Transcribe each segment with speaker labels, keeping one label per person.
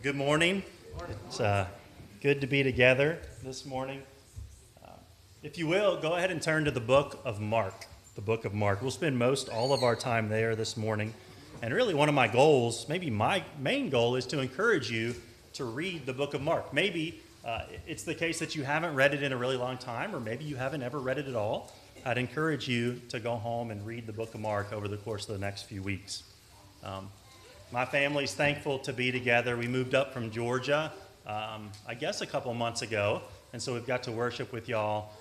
Speaker 1: Good morning. It's good to be together this morning. If you will, go ahead and turn to the book of Mark. The book of Mark. We'll spend all of our time there this morning. And really one of my goals, maybe my main goal, is to encourage you to read the book of Mark. Maybe it's the case that you haven't read it in a really long time, or maybe you haven't ever read it at all. I'd encourage you to go home and read the book of Mark over the course of the next few weeks. My family's thankful to be together. We moved up from Georgia, I guess a couple months ago, and so we've got to worship with y'all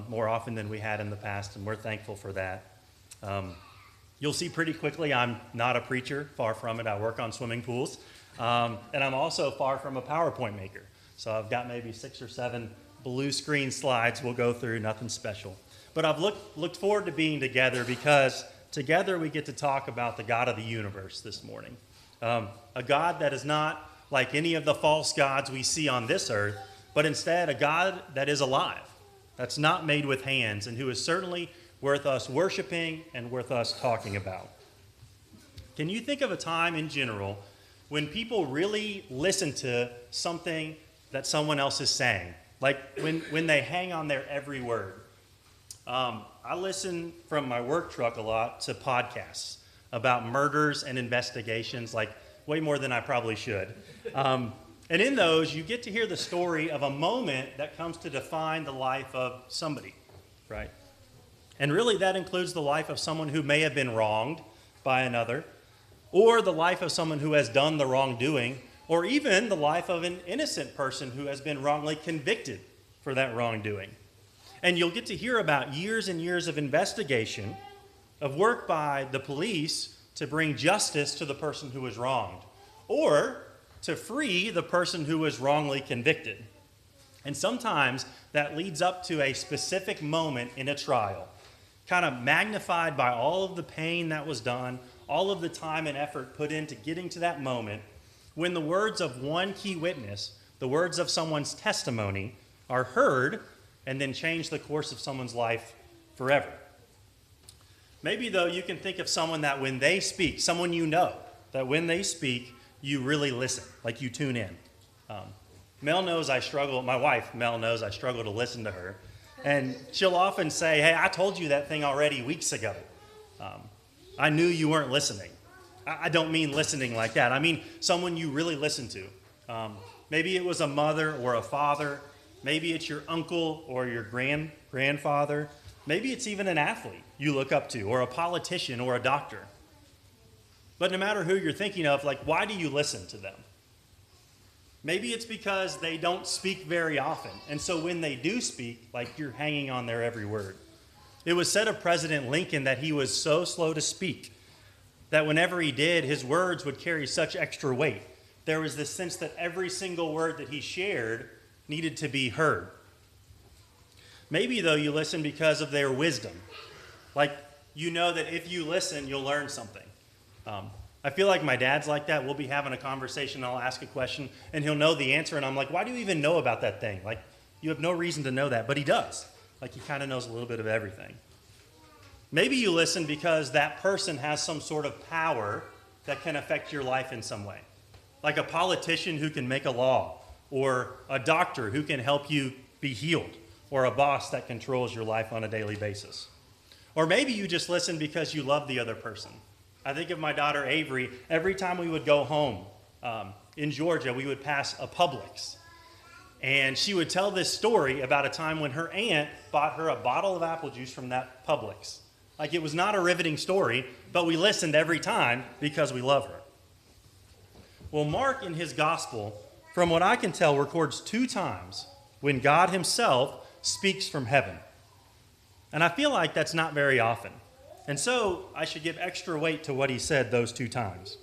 Speaker 1: more often than we had in the past, and we're thankful for that. You'll see pretty quickly I'm not a preacher, far from it. I work on swimming pools, and I'm also far from a PowerPoint maker. So I've got maybe 6 or 7 blue screen slides we'll go through, nothing special. But I've looked forward to being together because together we get to talk about the God of the universe this morning. A God that is not like any of the false gods we see on this earth, but instead a God that is alive, that's not made with hands, and who is certainly worth us worshiping and worth us talking about. Can you think of a time in general when people really listen to something that someone else is saying? Like when they hang on their every word. I listen from my work truck a lot to podcasts about murders and investigations, like way more than I probably should. And in those, you get to hear the story of a moment that comes to define the life of somebody, right? And really that includes the life of someone who may have been wronged by another, or the life of someone who has done the wrongdoing, or even the life of an innocent person who has been wrongly convicted for that wrongdoing. And you'll get to hear about years and years of investigation, of work by the police to bring justice to the person who was wronged, or to free the person who was wrongly convicted. And sometimes that leads up to a specific moment in a trial, kind of magnified by all of the pain that was done, all of the time and effort put into getting to that moment, when the words of one key witness, the words of someone's testimony, are heard and then change the course of someone's life forever. Maybe, though, you can think of someone that when they speak, someone you know, that when they speak, you really listen, like you tune in. Mel knows I struggle, my wife, Mel, knows I struggle to listen to her. And she'll often say, hey, I told you that thing already weeks ago. I knew you weren't listening. I don't mean listening like that. I mean someone you really listen to. Maybe it was a mother or a father. Maybe it's your uncle or your grandfather. Maybe it's even an athlete you look up to, or a politician or a doctor. But no matter who you're thinking of, like, why do you listen to them? Maybe it's because they don't speak very often. And so when they do speak, like, you're hanging on their every word. It was said of President Lincoln that he was so slow to speak that whenever he did, his words would carry such extra weight. There was this sense that every single word that he shared needed to be heard. Maybe, though, you listen because of their wisdom. Like, you know that if you listen, you'll learn something. I feel like my dad's like that. We'll be having a conversation, and I'll ask a question, and he'll know the answer, and I'm like, why do you even know about that thing? Like, you have no reason to know that, but he does. Like, he kind of knows a little bit of everything. Maybe you listen because that person has some sort of power that can affect your life in some way. Like a politician who can make a law, or a doctor who can help you be healed, or a boss that controls your life on a daily basis. Or maybe you just listen because you love the other person. I think of my daughter Avery. Every time we would go home in Georgia, we would pass a Publix. And she would tell this story about a time when her aunt bought her a bottle of apple juice from that Publix. Like, it was not a riveting story, but we listened every time because we love her. Well, Mark in his gospel, from what I can tell, records 2 times when God himself speaks from heaven. And I feel like that's not very often. And so I should give extra weight to what he said those 2 times.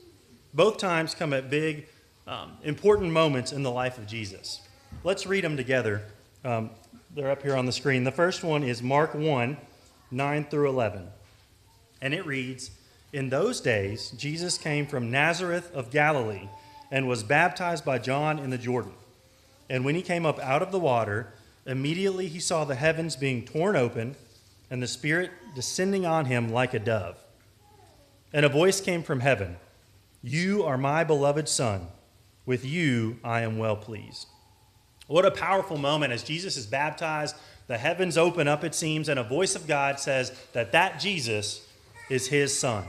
Speaker 1: Both times come at big, important moments in the life of Jesus. Let's read them together. They're up here on the screen. The first one is Mark 1, 9 through 11. And it reads, "In those days, Jesus came from Nazareth of Galilee and was baptized by John in the Jordan. And when he came up out of the water, immediately he saw the heavens being torn open and the Spirit descending on him like a dove. And a voice came from heaven, 'You are my beloved Son. With you I am well pleased." What a powerful moment. As Jesus is baptized, the heavens open up, it seems, and a voice of God says that Jesus is his son.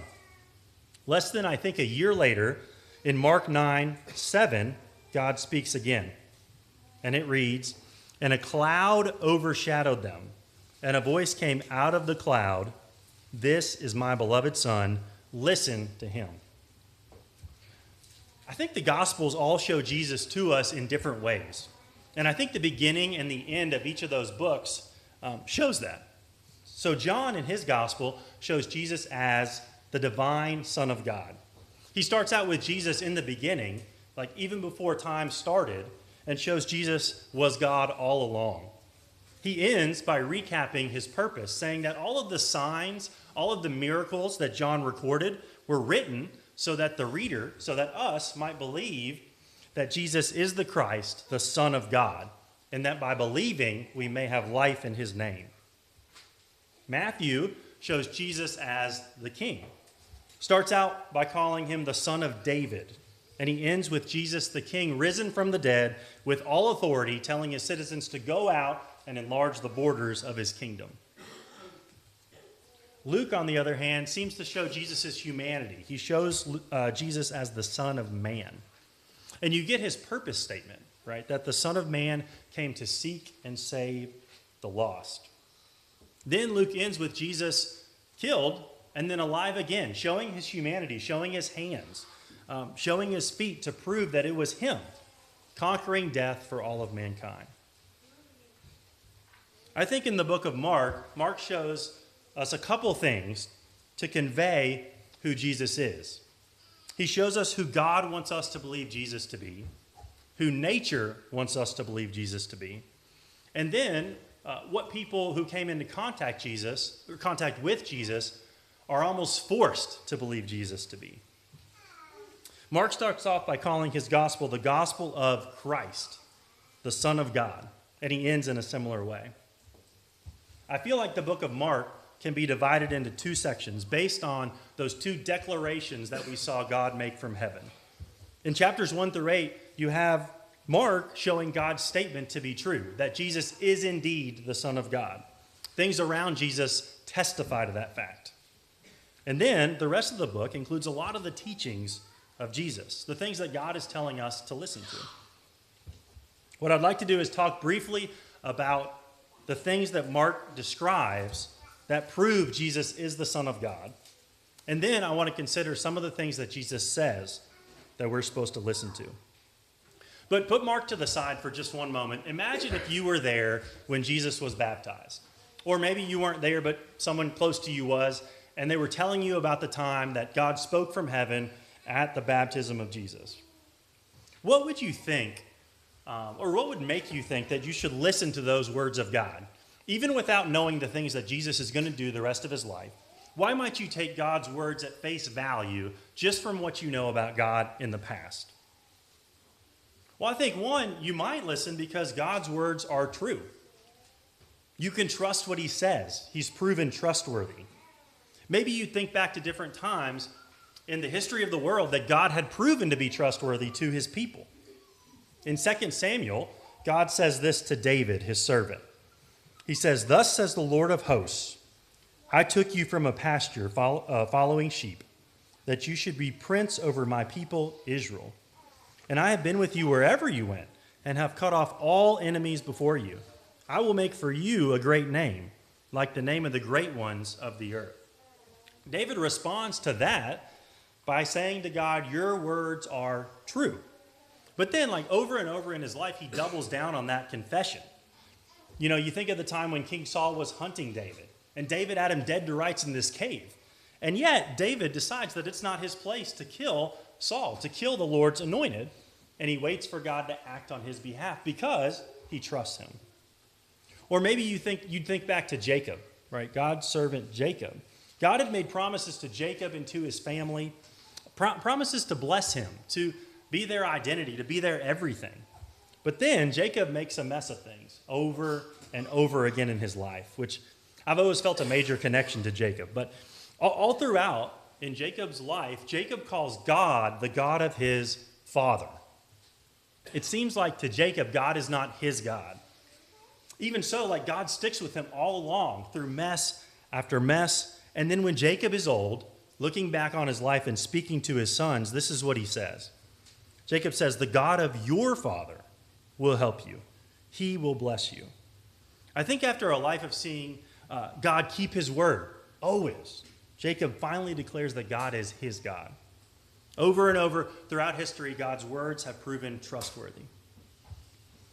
Speaker 1: Less than, I think, a year later, in Mark 9:7, God speaks again. And it reads, "And a cloud overshadowed them, and a voice came out of the cloud, 'This is my beloved Son, listen to him.'" I think the Gospels all show Jesus to us in different ways. And I think the beginning and the end of each of those books shows that. So John in his Gospel shows Jesus as the divine Son of God. He starts out with Jesus in the beginning, like even before time started, and shows Jesus was God all along. He ends by recapping his purpose, saying that all of the signs, all of the miracles that John recorded were written so that the reader, so that us might believe that Jesus is the Christ, the Son of God, and that by believing we may have life in his name. Matthew shows Jesus as the King. Starts out by calling him the Son of David, and he ends with Jesus the King, risen from the dead with all authority, telling his citizens to go out and enlarge the borders of his kingdom. Luke, on the other hand, seems to show Jesus' humanity. He shows Jesus as the Son of Man. And you get his purpose statement, right? That the Son of Man came to seek and save the lost. Then Luke ends with Jesus killed and then alive again, showing his humanity, showing his hands, showing his feet to prove that it was him conquering death for all of mankind. I think in the book of Mark, Mark shows us a couple things to convey who Jesus is. He shows us who God wants us to believe Jesus to be, who nature wants us to believe Jesus to be, and then what people who came into contact with Jesus are almost forced to believe Jesus to be. Mark starts off by calling his gospel the gospel of Christ, the Son of God, and he ends in a similar way. I feel like the book of Mark can be divided into two sections based on those two declarations that we saw God make from heaven. In chapters 1 through 8, you have Mark showing God's statement to be true, that Jesus is indeed the Son of God. Things around Jesus testify to that fact. And then the rest of the book includes a lot of the teachings of Jesus, the things that God is telling us to listen to. What I'd like to do is talk briefly about the things that Mark describes that prove Jesus is the Son of God. And then I want to consider some of the things that Jesus says that we're supposed to listen to. But put Mark to the side for just one moment. Imagine if you were there when Jesus was baptized. Or maybe you weren't there, but someone close to you was, and they were telling you about the time that God spoke from heaven at the baptism of Jesus. What would you think, or what would make you think that you should listen to those words of God? Even without knowing the things that Jesus is going to do the rest of his life, why might you take God's words at face value just from what you know about God in the past? Well, I think, one, you might listen because God's words are true. You can trust what he says. He's proven trustworthy. Maybe you think back to different times in the history of the world that God had proven to be trustworthy to his people. In 2 Samuel, God says this to David, his servant. He says, "Thus says the Lord of hosts, I took you from a pasture following sheep, that you should be prince over my people Israel. And I have been with you wherever you went, and have cut off all enemies before you. I will make for you a great name, like the name of the great ones of the earth." David responds to that by saying to God, "Your words are true." But then, like over and over in his life, he doubles down on that confession. You know, you think of the time when King Saul was hunting David, and David had him dead to rights in this cave. And yet, David decides that it's not his place to kill Saul, to kill the Lord's anointed, and he waits for God to act on his behalf because he trusts him. Or maybe you'd think back to Jacob, right? God's servant Jacob. God had made promises to Jacob and to his family, promises to bless him, to be their identity, to be their everything. But then Jacob makes a mess of things over and over again in his life, which I've always felt a major connection to Jacob. But all throughout in Jacob's life, Jacob calls God the God of his father. It seems like to Jacob, God is not his God. Even so, like God sticks with him all along through mess after mess. And then when Jacob is old, looking back on his life and speaking to his sons, this is what he says. Jacob says, the God of your father will help you. He will bless you. I think after a life of seeing God keep his word, always, Jacob finally declares that God is his God. Over and over throughout history, God's words have proven trustworthy.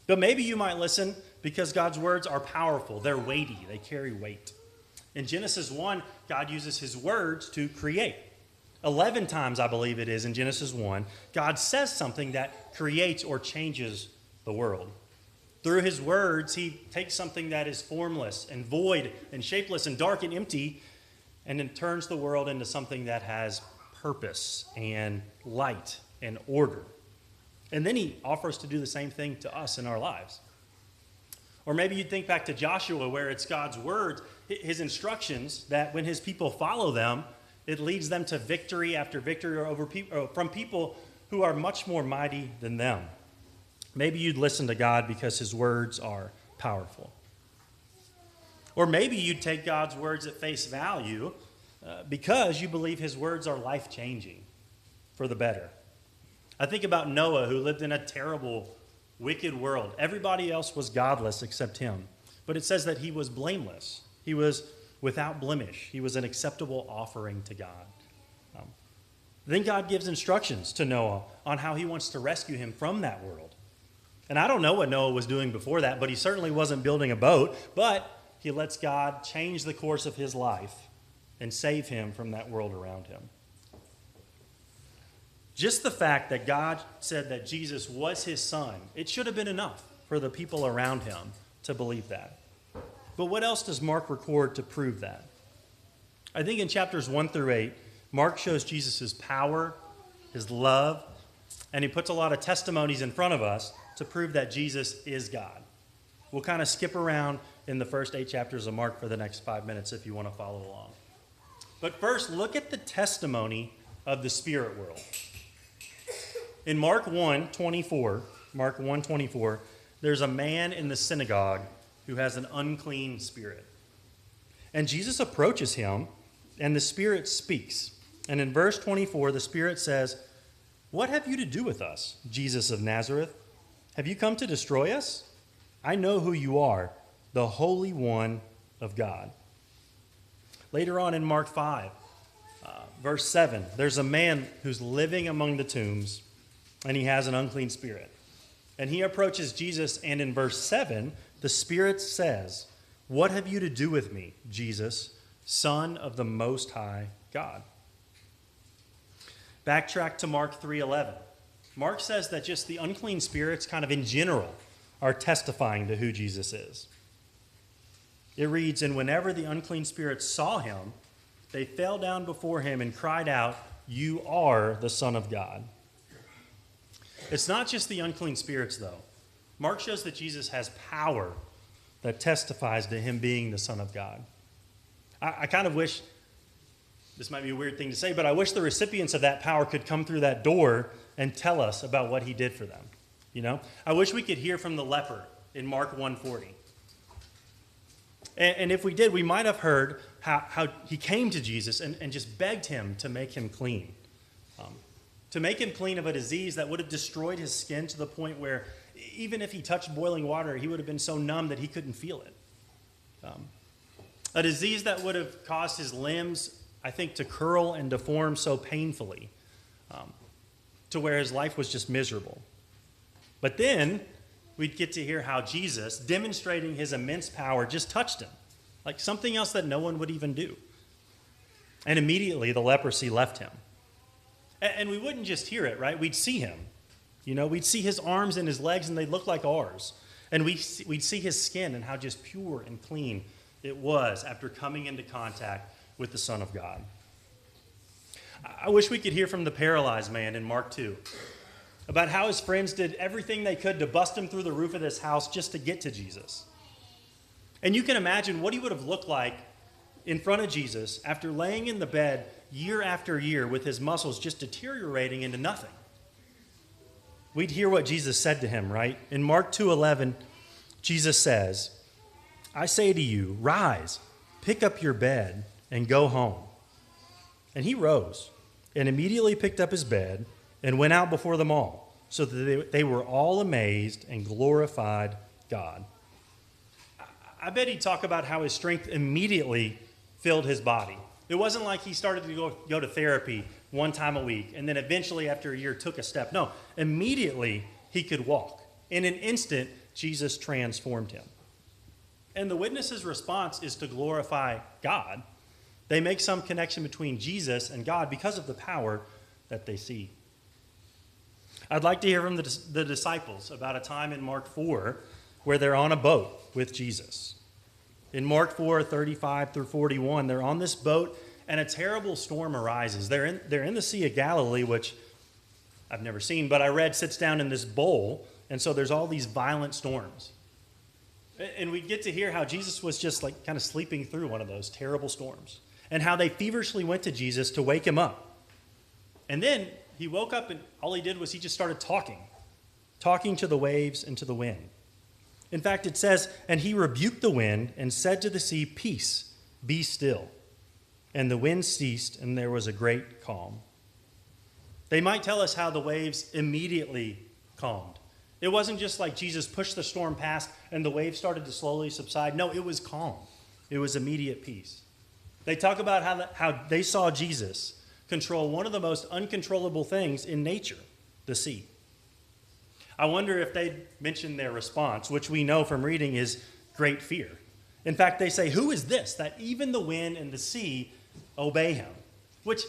Speaker 1: But maybe you might listen because God's words are powerful. They're weighty. They carry weight. In Genesis 1, God uses his words to create. 11 times, I believe it is, in Genesis 1, God says something that creates or changes the world. Through his words, he takes something that is formless and void and shapeless and dark and empty and then turns the world into something that has purpose and light and order. And then he offers to do the same thing to us in our lives. Or maybe you'd think back to Joshua, where it's God's words, his instructions, that when his people follow them, it leads them to victory after victory from people who are much more mighty than them. Maybe you'd listen to God because his words are powerful. Or maybe you'd take God's words at face value because you believe his words are life-changing for the better. I think about Noah, who lived in a terrible, wicked world. Everybody else was godless except him. But it says that he was blameless. He was without blemish. He was an acceptable offering to God. Then God gives instructions to Noah on how he wants to rescue him from that world. And I don't know what Noah was doing before that, but he certainly wasn't building a boat. But he lets God change the course of his life and save him from that world around him. Just the fact that God said that Jesus was his son, it should have been enough for the people around him to believe that. But what else does Mark record to prove that? I think in chapters 1 through 8, Mark shows Jesus' power, his love, and he puts a lot of testimonies in front of us to prove that Jesus is God. We'll kind of skip around in the first 8 chapters of Mark for the next 5 minutes if you want to follow along. But first, look at the testimony of the spirit world. In Mark 1:24, there's a man in the synagogue who has an unclean spirit. And Jesus approaches him, and the spirit speaks. And in verse 24, the spirit says, "What have you to do with us, Jesus of Nazareth? Have you come to destroy us? I know who you are, the Holy One of God." Later on in Mark 5, verse 7, there's a man who's living among the tombs, and he has an unclean spirit. And he approaches Jesus, and in verse 7, the Spirit says, "What have you to do with me, Jesus, Son of the Most High God?" Backtrack to Mark 3:11. Mark says that just the unclean spirits, kind of in general, are testifying to who Jesus is. It reads, "And whenever the unclean spirits saw him, they fell down before him and cried out, 'You are the Son of God.'" It's not just the unclean spirits, though. Mark shows that Jesus has power that testifies to him being the Son of God. I kind of wish, this might be a weird thing to say, but I wish the recipients of that power could come through that door and tell us about what he did for them. You know, I wish we could hear from the leper in Mark 1:40. And if we did, we might have heard how he came to Jesus and just begged him to make him clean. To make him clean of a disease that would have destroyed his skin to the point where even if he touched boiling water, he would have been so numb that he couldn't feel it. A disease that would have caused his limbs, I think, to curl and deform so painfully to where his life was just miserable. But then we'd get to hear how Jesus, demonstrating his immense power, just touched him, like something else that no one would even do. And immediately the leprosy left him. And we wouldn't just hear it, right? We'd see him. You know, we'd see his arms and his legs, and they'd look like ours. And we'd see his skin and how just pure and clean it was after coming into contact with the Son of God. I wish we could hear from the paralyzed man in Mark 2 about how his friends did everything they could to bust him through the roof of this house just to get to Jesus. And you can imagine what he would have looked like in front of Jesus after laying in the bed year after year with his muscles just deteriorating into nothing. we'd hear what Jesus said to him, right? In Mark 2:11, Jesus says, I say to you, rise, pick up your bed, and go home. And he rose and immediately picked up his bed and went out before them all, so that they were all amazed and glorified God. I bet he'd talk about how his strength immediately filled his body. It wasn't like he started to go to therapy one time a week and then eventually after a year took a step. No, immediately he could walk. In an instant, Jesus transformed him. And the witnesses' response is to glorify God. They make some connection between Jesus and God because of the power that they see. I'd like to hear from the disciples about a time in Mark 4 where they're on a boat with Jesus. In Mark 4:35 through 41, they're on this boat and a terrible storm arises. They're in the Sea of Galilee, which I've never seen, but I read sits down in this bowl, and so there's all these violent storms. And we get to hear how Jesus was just like kind of sleeping through one of those terrible storms, and how they feverishly went to Jesus to wake him up. And then he woke up and all he did was he just started talking to the waves and to the wind. In fact, it says, and he rebuked the wind and said to the sea, peace, be still. And the wind ceased and there was a great calm. They might tell us how the waves immediately calmed. It wasn't just like Jesus pushed the storm past and the waves started to slowly subside. No, it was calm. It was immediate peace. They talk about how they saw Jesus control one of the most uncontrollable things in nature, the sea. I wonder if they mentioned their response, which we know from reading is great fear. In fact, they say, who is this that even the wind and the sea obey him? Which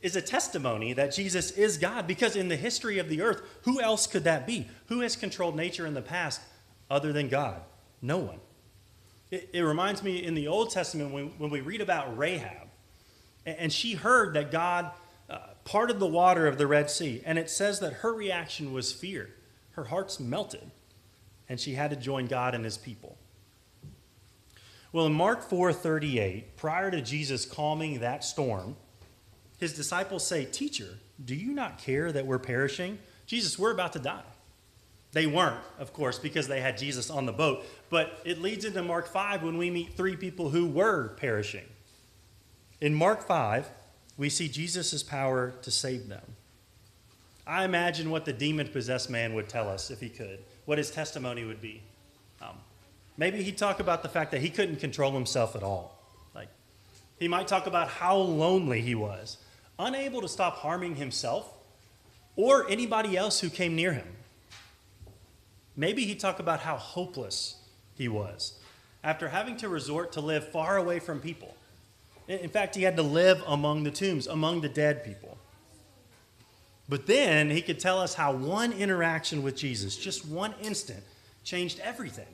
Speaker 1: is a testimony that Jesus is God, because in the history of the earth, who else could that be? Who has controlled nature in the past other than God? No one. It reminds me in the Old Testament when we read about Rahab, and she heard that God parted the water of the Red Sea, and it says that her reaction was fear. Her heart's melted, and she had to join God and his people. Well, in Mark 4:38, prior to Jesus calming that storm, his disciples say, Teacher, do you not care that we're perishing? Jesus, we're about to die. They weren't, of course, because they had Jesus on the boat, but it leads into Mark 5 when we meet three people who were perishing. In Mark 5, we see Jesus' power to save them. I imagine what the demon-possessed man would tell us if he could, what his testimony would be. Maybe he'd talk about the fact that he couldn't control himself at all. Like, he might talk about how lonely he was, unable to stop harming himself or anybody else who came near him. Maybe he'd talk about how hopeless he was after having to resort to live far away from people. In fact, he had to live among the tombs, among the dead people. But then he could tell us how one interaction with Jesus, just one instant, changed everything.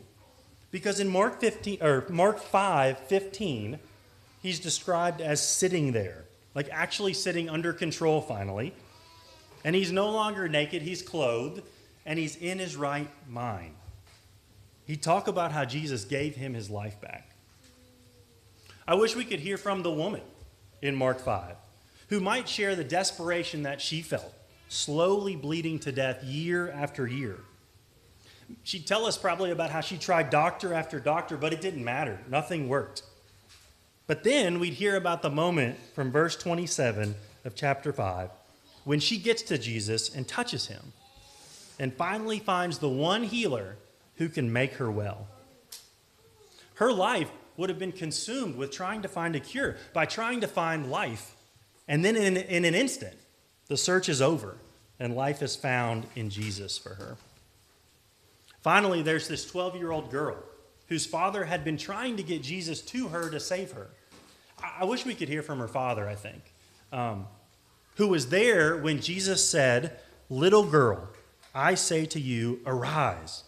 Speaker 1: Because in Mark 5:15, he's described as sitting there, like actually sitting under control finally. And he's no longer naked, he's clothed, and he's in his right mind. He talked about how Jesus gave him his life back. I wish we could hear from the woman in Mark 5, who might share the desperation that she felt, slowly bleeding to death year after year. She'd tell us probably about how she tried doctor after doctor, but it didn't matter. Nothing worked. But then we'd hear about the moment from verse 27 of chapter 5 when she gets to Jesus and touches him and finally finds the one healer who can make her well. Her life would have been consumed with trying to find a cure, by trying to find life. And then in an instant, the search is over and life is found in Jesus for her. Finally, there's this 12-year-old girl whose father had been trying to get Jesus to her to save her. I wish we could hear from her father, I think, who was there when Jesus said, "Little girl, I say to you, arise."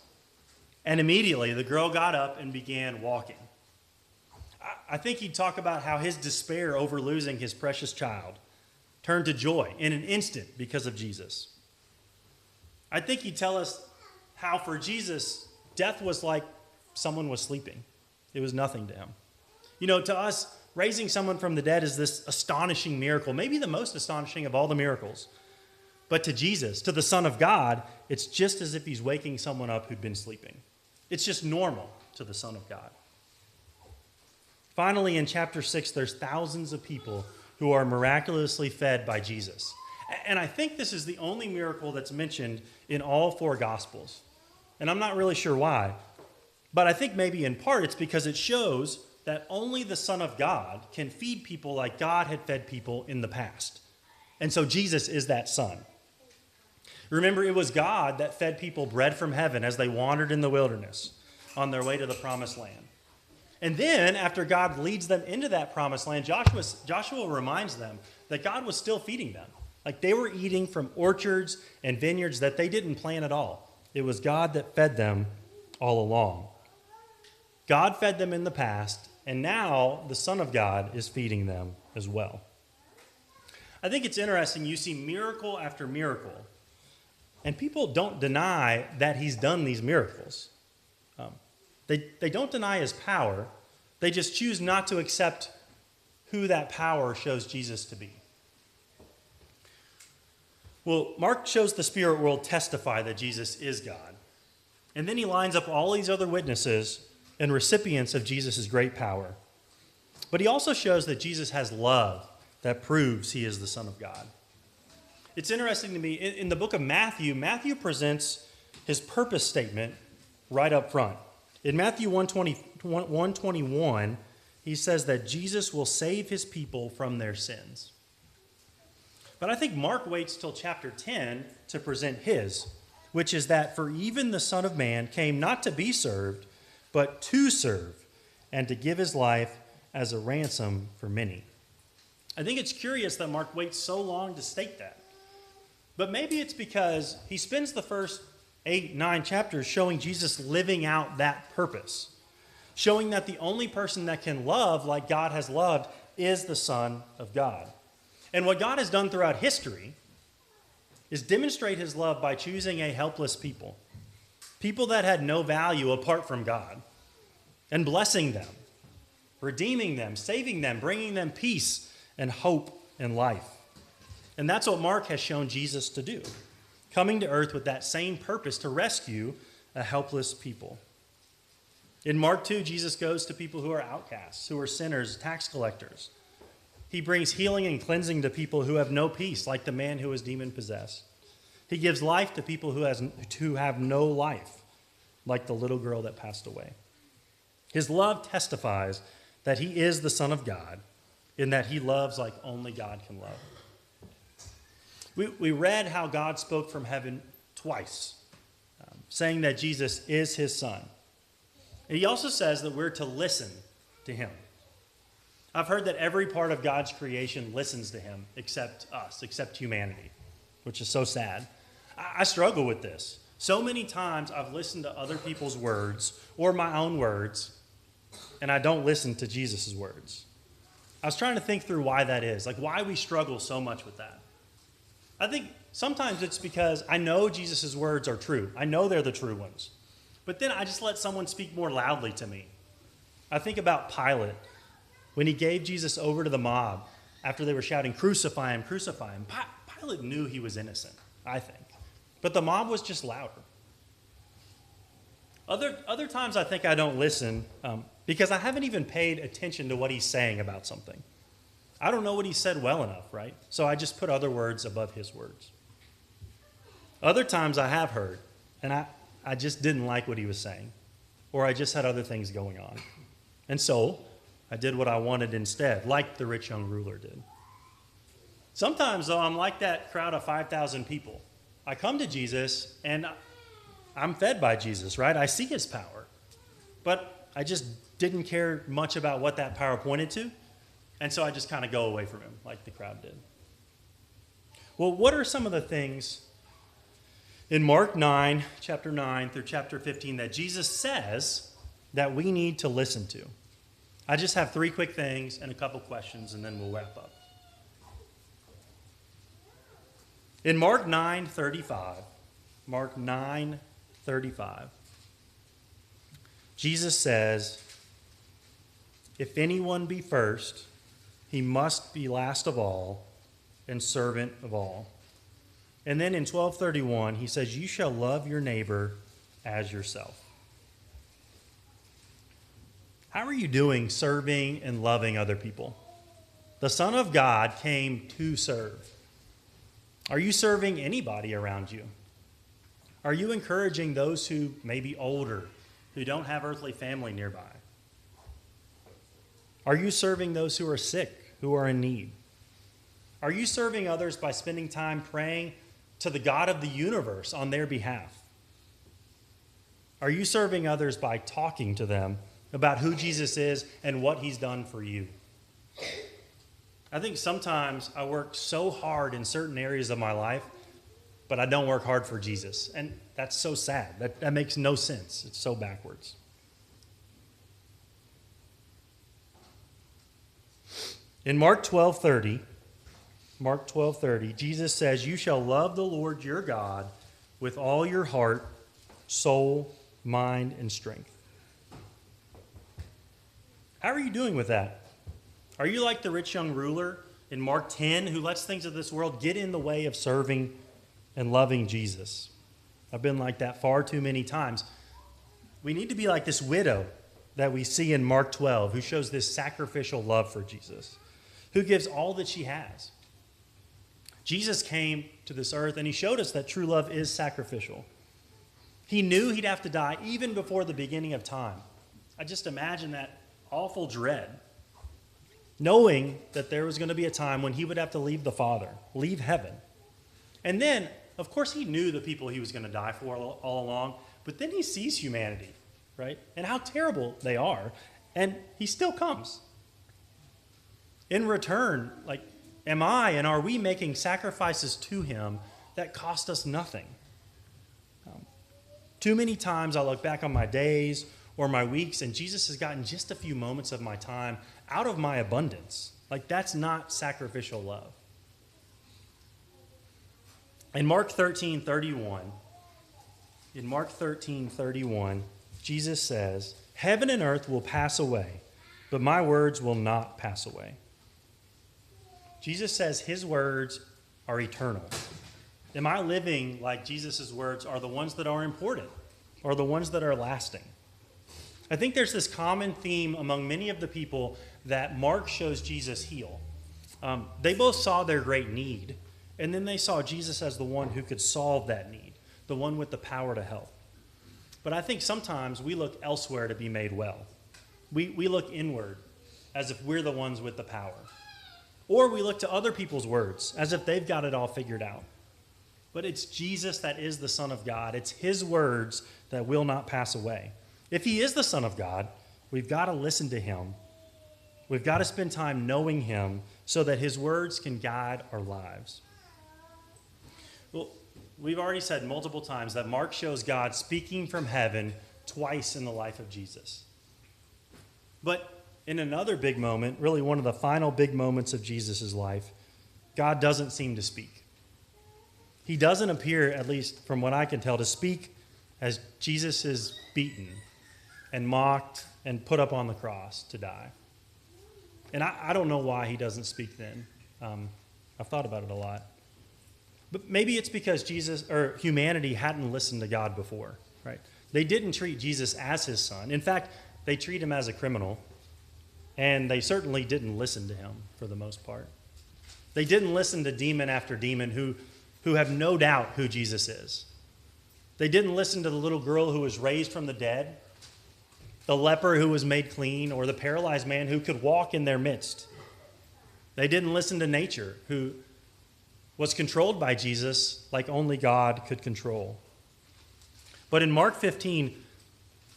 Speaker 1: And immediately the girl got up and began walking. I think he'd talk about how his despair over losing his precious child turned to joy in an instant because of Jesus. I think he'd tell us how for Jesus, death was like someone was sleeping. It was nothing to him. You know, to us, raising someone from the dead is this astonishing miracle, maybe the most astonishing of all the miracles. But to Jesus, to the Son of God, it's just as if he's waking someone up who'd been sleeping. It's just normal to the Son of God. Finally, in chapter 6, there's thousands of people who are miraculously fed by Jesus. And I think this is the only miracle that's mentioned in all four Gospels. And I'm not really sure why. But I think maybe in part it's because it shows that only the Son of God can feed people like God had fed people in the past. And so Jesus is that Son. Remember, it was God that fed people bread from heaven as they wandered in the wilderness on their way to the promised land. And then, after God leads them into that promised land, Joshua reminds them that God was still feeding them. Like they were eating from orchards and vineyards that they didn't plant at all. It was God that fed them all along. God fed them in the past, and now the Son of God is feeding them as well. I think it's interesting. You see miracle after miracle, and people don't deny that he's done these miracles. They don't deny his power. They just choose not to accept who that power shows Jesus to be. Well, Mark shows the spirit world testify that Jesus is God. And then he lines up all these other witnesses and recipients of Jesus' great power. But he also shows that Jesus has love that proves he is the Son of God. It's interesting to me, in the book of Matthew, Matthew presents his purpose statement right up front. In Matthew 1:21, he says that Jesus will save his people from their sins. But I think Mark waits till chapter 10 to present his, which is that for even the Son of Man came not to be served, but to serve, and to give his life as a ransom for many. I think it's curious that Mark waits so long to state that. But maybe it's because he spends the first 8-9 chapters showing Jesus living out that purpose, showing that the only person that can love like God has loved is the Son of God. And what God has done throughout history is demonstrate his love by choosing a helpless people that had no value apart from God, and blessing them, redeeming them, saving them, bringing them peace and hope and life. And that's what Mark has shown Jesus to do, coming to earth with that same purpose to rescue a helpless people. In Mark 2, Jesus goes to people who are outcasts, who are sinners, tax collectors. He brings healing and cleansing to people who have no peace, like the man who is demon-possessed. He gives life to people who have no life, like the little girl that passed away. His love testifies that he is the Son of God, in that he loves like only God can love. We read how God spoke from heaven twice, saying that Jesus is his Son. And he also says that we're to listen to him. I've heard that every part of God's creation listens to him except us, except humanity, which is so sad. I struggle with this. So many times I've listened to other people's words or my own words, and I don't listen to Jesus' words. I was trying to think through why that is, like why we struggle so much with that. I think sometimes it's because I know Jesus' words are true. I know they're the true ones. But then I just let someone speak more loudly to me. I think about Pilate. When he gave Jesus over to the mob after they were shouting, "Crucify him, crucify him," Pilate knew he was innocent, I think. But the mob was just louder. Other times I think I don't listen because I haven't even paid attention to what he's saying about something. I don't know what he said well enough, right? So I just put other words above his words. Other times I have heard, and I just didn't like what he was saying, or I just had other things going on. And so I did what I wanted instead, like the rich young ruler did. Sometimes, though, I'm like that crowd of 5,000 people. I come to Jesus, and I'm fed by Jesus, right? I see his power. But I just didn't care much about what that power pointed to, and so I just kind of go away from him, like the crowd did. Well, what are some of the things in Mark 9, chapter 9 through chapter 15, that Jesus says that we need to listen to? I just have 3 quick things and a couple questions, and then we'll wrap up. In Mark 9:35, Jesus says, "If anyone be first, he must be last of all and servant of all. And then in 12:31, he says, you shall love your neighbor as yourself. How are you doing serving and loving other people? The Son of God came to serve. Are you serving anybody around you? Are you encouraging those who may be older, who don't have earthly family nearby? Are you serving those who are sick, who are in need? Are you serving others by spending time praying to the God of the universe on their behalf? Are you serving others by talking to them about who Jesus is and what he's done for you? I think sometimes I work so hard in certain areas of my life, but I don't work hard for Jesus. And that's so sad. That makes no sense. It's so backwards. In Mark 12:30, Jesus says, you shall love the Lord your God with all your heart, soul, mind, and strength. How are you doing with that? Are you like the rich young ruler in Mark 10 who lets things of this world get in the way of serving and loving Jesus? I've been like that far too many times. We need to be like this widow that we see in Mark 12 who shows this sacrificial love for Jesus, who gives all that she has. Jesus came to this earth and he showed us that true love is sacrificial. He knew he'd have to die even before the beginning of time. I just imagine that awful dread, knowing that there was going to be a time when he would have to leave the Father, leave heaven. And then, of course, he knew the people he was going to die for all along, but then he sees humanity, right? And how terrible they are, and he still comes. In return, am I and are we making sacrifices to him that cost us nothing? Too many times I look back on my days or my weeks, and Jesus has gotten just a few moments of my time out of my abundance. That's not sacrificial love. In Mark 13:31, Jesus says, heaven and earth will pass away, but my words will not pass away. Jesus says his words are eternal. Am I living like Jesus' words are the ones that are important, or the ones that are lasting? I think there's this common theme among many of the people that Mark shows Jesus heal. They both saw their great need, and then they saw Jesus as the one who could solve that need, the one with the power to help. But I think sometimes we look elsewhere to be made well. We look inward as if we're the ones with the power. Or we look to other people's words as if they've got it all figured out. But it's Jesus that is the Son of God. It's his words that will not pass away. If he is the Son of God, we've got to listen to him. We've got to spend time knowing him so that his words can guide our lives. Well, we've already said multiple times that Mark shows God speaking from heaven twice in the life of Jesus. But in another big moment, really one of the final big moments of Jesus' life, God doesn't seem to speak. He doesn't appear, at least from what I can tell, to speak as Jesus is beaten and mocked and put up on the cross to die. And I don't know why he doesn't speak then. I've thought about it a lot. But maybe it's because humanity hadn't listened to God before, right? They didn't treat Jesus as his son. In fact, they treat him as a criminal, and they certainly didn't listen to him for the most part. They didn't listen to demon after demon who have no doubt who Jesus is. They didn't listen to the little girl who was raised from the dead, the leper who was made clean, or the paralyzed man who could walk in their midst. They didn't listen to nature, who was controlled by Jesus like only God could control. But in Mark 15,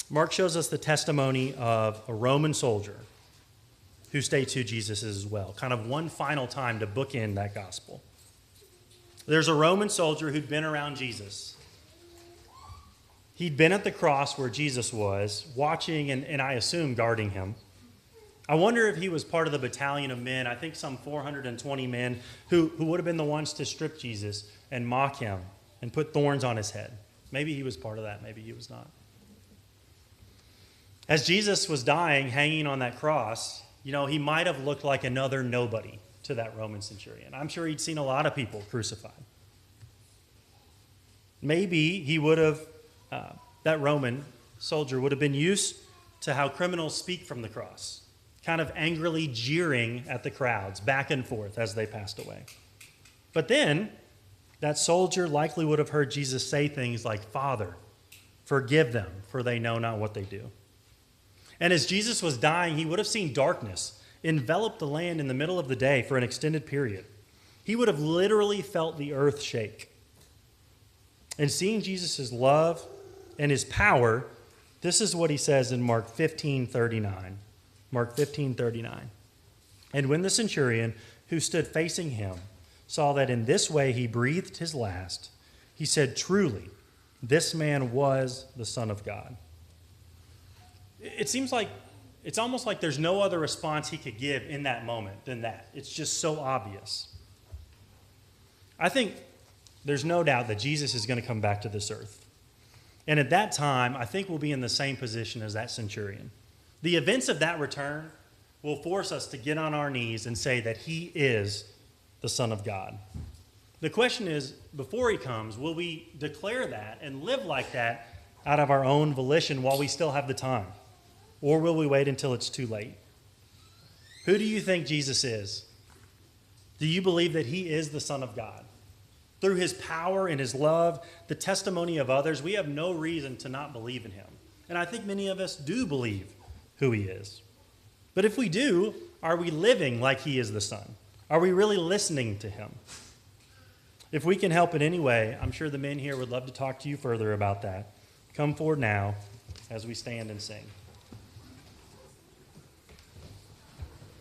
Speaker 1: Mark shows us the testimony of a Roman soldier who states who Jesus is as well, kind of one final time to bookend that gospel. There's a Roman soldier who'd been around Jesus. He'd been at the cross where Jesus was, watching and I assume guarding him. I wonder if he was part of the battalion of men, I think some 420 men, who would have been the ones to strip Jesus and mock him and put thorns on his head. Maybe he was part of that, maybe he was not. As Jesus was dying, hanging on that cross, he might have looked like another nobody to that Roman centurion. I'm sure he'd seen a lot of people crucified. Maybe he would have, that Roman soldier would have been used to how criminals speak from the cross, kind of angrily jeering at the crowds back and forth as they passed away. But then that soldier likely would have heard Jesus say things like, "Father, forgive them, for they know not what they do." And as Jesus was dying, he would have seen darkness envelop the land in the middle of the day for an extended period. He would have literally felt the earth shake. And seeing Jesus' love and his power, this is what he says in Mark 15:39. Mark 15:39. And when the centurion who stood facing him saw that in this way he breathed his last, he said, "Truly, this man was the Son of God." It seems like, it's almost like there's no other response he could give in that moment than that. It's just so obvious. I think there's no doubt that Jesus is going to come back to this earth. And at that time, I think we'll be in the same position as that centurion. The events of that return will force us to get on our knees and say that he is the Son of God. The question is, before he comes, will we declare that and live like that out of our own volition while we still have the time? Or will we wait until it's too late? Who do you think Jesus is? Do you believe that he is the Son of God? Through his power and his love, the testimony of others, we have no reason to not believe in him. And I think many of us do believe who he is. But if we do, are we living like he is the Son? Are we really listening to him? If we can help in any way, I'm sure the men here would love to talk to you further about that. Come forward now as we stand and sing.